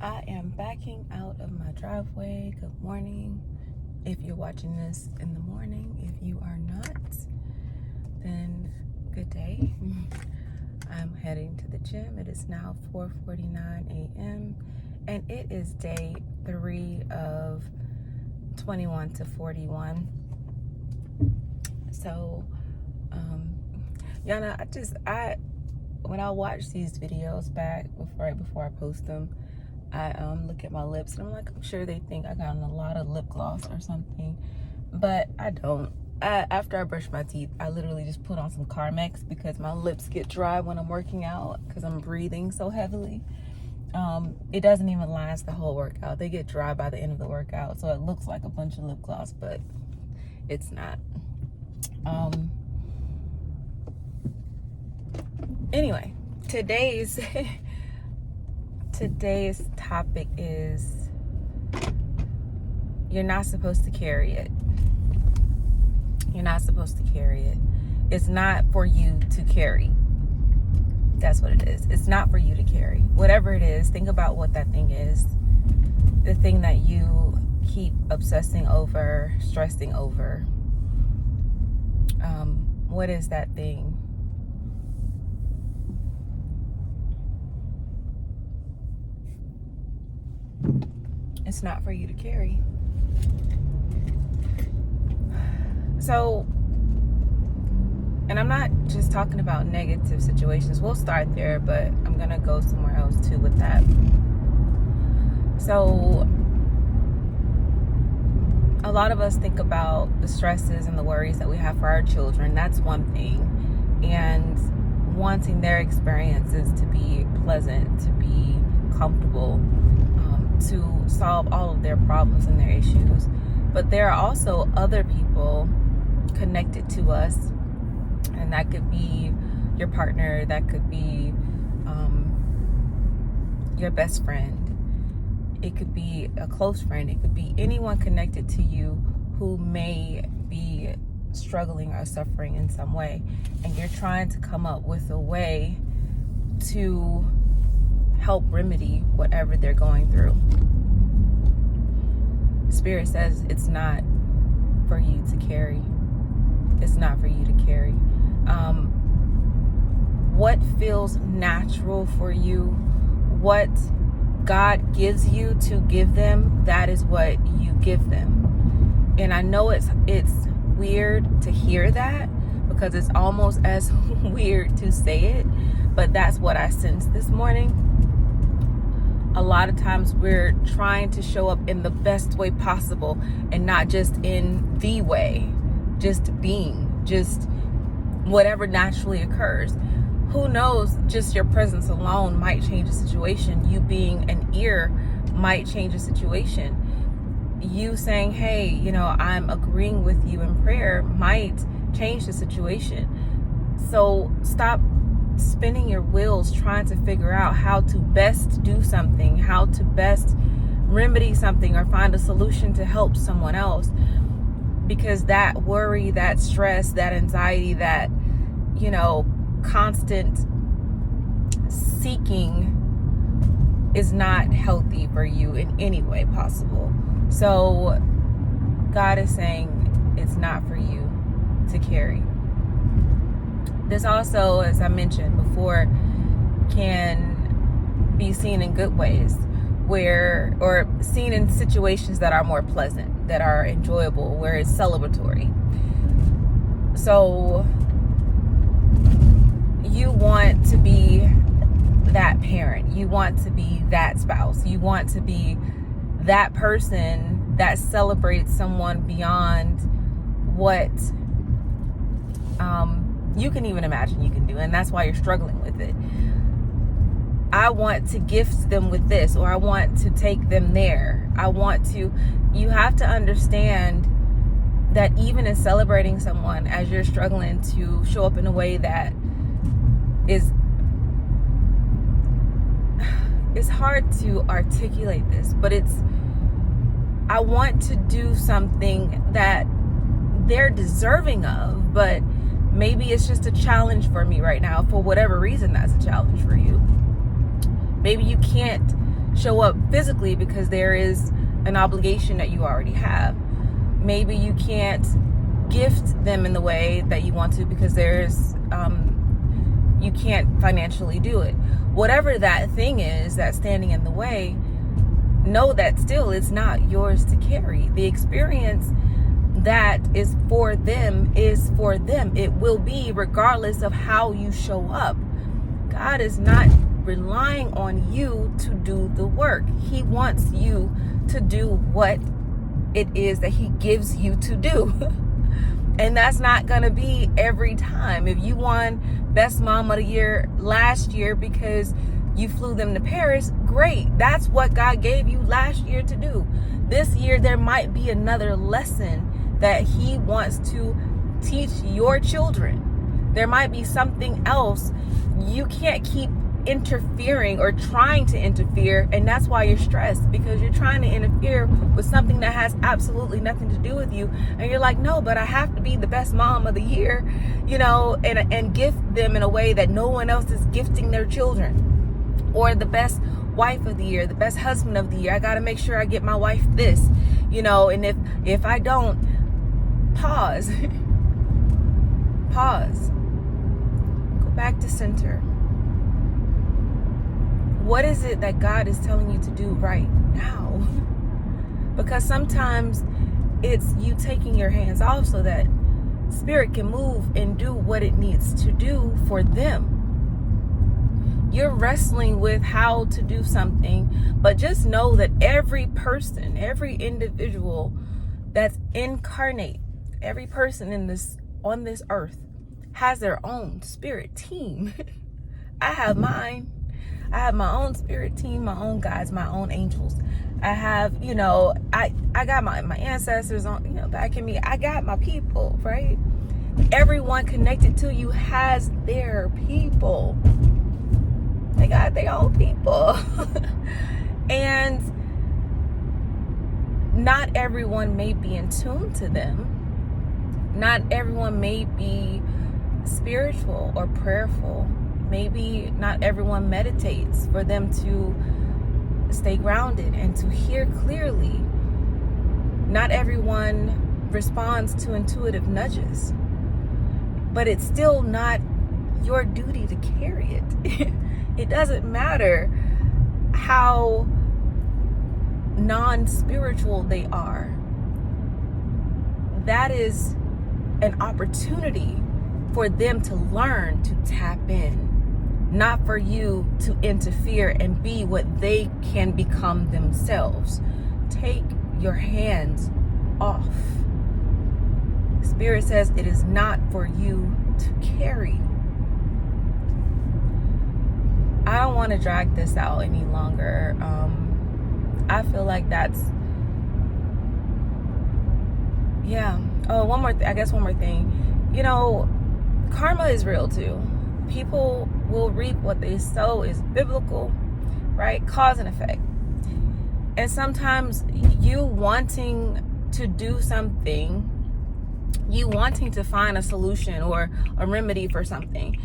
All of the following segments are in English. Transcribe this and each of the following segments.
I am backing out of my driveway. Good morning. If you're watching this in the morning, if you are not, then good day. I'm heading to the gym. It is now 4:49 a.m. and it is day 3 of 21 to 41. So, y'all know, when I watch these videos back right before I post them, I look at my lips and I'm like, I'm sure they think I got on a lot of lip gloss or something, but I don't. After I brush my teeth, I literally just put on some Carmex because my lips get dry when I'm working out because I'm breathing so heavily. It doesn't even last the whole workout. They get dry by the end of the workout, so it looks like a bunch of lip gloss, but it's not. Anyway, today's topic is you're not supposed to carry it. You're not supposed to carry it. It's not for you to carry. That's what it is. It's not for you to carry. Whatever it is, think about what that thing is. The thing that you keep obsessing over, stressing over. What is that thing? It's not for you to carry. So, and I'm not just talking about negative situations. We'll start there, but I'm going to go somewhere else too with that. So, a lot of us think about the stresses and the worries that we have for our children. That's one thing. And wanting their experiences to be pleasant, to be comfortable, to solve all of their problems and their issues. But there are also other people connected to us, and that could be your partner, that could be your best friend, it could be a close friend, it could be anyone connected to you who may be struggling or suffering in some way, and you're trying to come up with a way to help remedy whatever they're going through. Spirit says it's not for you to carry. It's not for you to carry. What feels natural for you, what God gives you to give them, that is what you give them. And I know it's weird to hear that because it's almost as weird to say it, but that's what I sensed this morning. A lot of times we're trying to show up in the best way possible and not just in the way, just being, just whatever naturally occurs. Who knows, just your presence alone might change a situation. You being an ear might change a situation. You saying, hey, I'm agreeing with you in prayer might change the situation. So stop spinning your wheels trying to figure out how to best do something, how to best remedy something or find a solution to help someone else, because that worry, that stress, that anxiety, that constant seeking is not healthy for you in any way possible. So God is saying it's not for you to carry. This also, as I mentioned before, can be seen in good ways, or seen in situations that are more pleasant, that are enjoyable, where it's celebratory. So you want to be that parent, you want to be that spouse, you want to be that person that celebrates someone beyond what you can even imagine you can do, and that's why you're struggling with it. I want to gift them with this, or I want to take them there. You have to understand that even in celebrating someone, as you're struggling to show up in a way that it's hard to articulate this, but I want to do something that they're deserving of, but maybe it's just a challenge for me right now. For whatever reason, that's a challenge for you. Maybe you can't show up physically because there is an obligation that you already have. Maybe you can't gift them in the way that you want to because you can't financially do it. Whatever that thing is that's standing in the way, know that still it's not yours to carry. The experience that is for them is for them. It will be regardless of how you show up. God is not relying on you to do the work. He wants you to do what it is that he gives you to do. And that's not going to be every time. If you won Best Mom of the Year last year because you flew them to Paris, great. That's what God gave you last year to do. This year, there might be another lesson that he wants to teach your children. There might be something else. You can't keep interfering or trying to interfere, and that's why you're stressed, because you're trying to interfere with something that has absolutely nothing to do with you, and you're like, no, but I have to be the best mom of the year, and gift them in a way that no one else is gifting their children, or the best wife of the year, the best husband of the year. I got to make sure I get my wife this, and if I don't, pause go back to center. What is it that God is telling you to do right now? Because sometimes it's you taking your hands off so that Spirit can move and do what it needs to do for them. You're wrestling with how to do something, but just know that every person, every individual that's incarnate, every person on this earth has their own spirit team. I have mine. I have my own spirit team, my own guides, my own angels. I have, I got my ancestors on, back in me. I got my people, right? Everyone connected to you has their people. They got their own people. And not everyone may be in tune to them. Not everyone may be spiritual or prayerful. Maybe not everyone meditates for them to stay grounded and to hear clearly. Not everyone responds to intuitive nudges. But it's still not your duty to carry it. It doesn't matter how non-spiritual they are. That is an opportunity for them to learn to tap in. Not for you to interfere and be what they can become themselves. Take your hands off. Spirit says it is not for you to carry. I don't want to drag this out any longer. I feel like that's, Oh, one more thing. Karma is real too. People will reap what they sow is biblical, right? Cause and effect. And sometimes you wanting to do something, you wanting to find a solution or a remedy for something,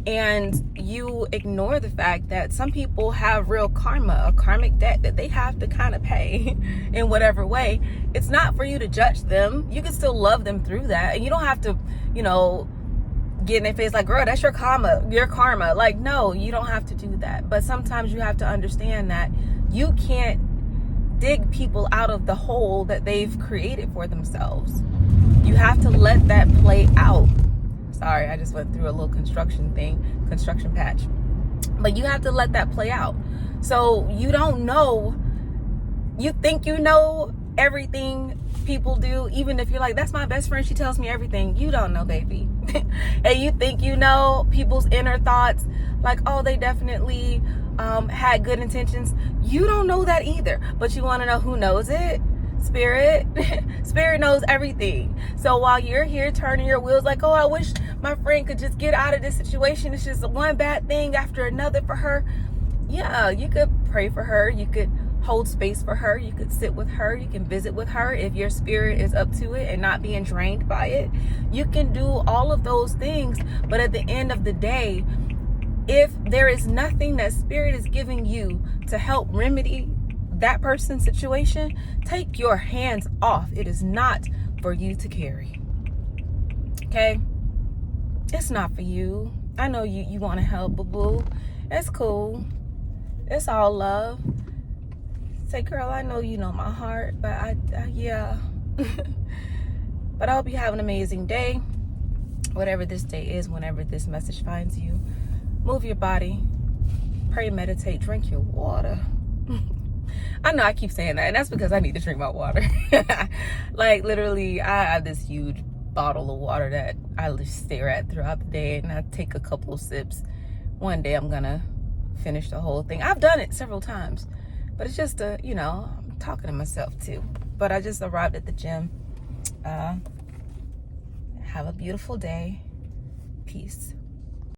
and you ignore the fact that some people have real karma, a karmic debt that they have to kind of pay in whatever way. It's not for you to judge them. You can still love them through that. And you don't have to, get in their face like, girl, that's your karma. Like, no, you don't have to do that. But sometimes you have to understand that you can't dig people out of the hole that they've created for themselves. You have to let that play out. Sorry, I just went through a little construction patch. But you have to let that play out. So you don't know, you think you know everything people do, even if you're like, that's my best friend, she tells me everything. You don't know, baby. And you think you know people's inner thoughts, like, oh, they definitely had good intentions. You don't know that either, but you want to know who knows it? Spirit. Spirit knows everything. So while you're here turning your wheels like, oh, I wish my friend could just get out of this situation, it's just one bad thing after another for her. Yeah, you could pray for her, you could hold space for her, you could sit with her, you can visit with her if your spirit is up to it and not being drained by it. You can do all of those things, but at the end of the day, If there is nothing that Spirit is giving you to help remedy that person's situation, take your hands off. It is not for you to carry. Okay? It's not for you. I know you want to help, boo-boo. It's cool. It's all love. Say, girl, I know you know my heart, but yeah. But I hope you have an amazing day. Whatever this day is, whenever this message finds you. Move your body. Pray, meditate, drink your water. I know I keep saying that, and that's because I need to drink my water. Like, literally, I have this huge bottle of water that I just stare at throughout the day, and I take a couple of sips. One day I'm gonna finish the whole thing. I've done it several times, but it's just I'm talking to myself too. But I just arrived at the gym. Have a beautiful day. Peace.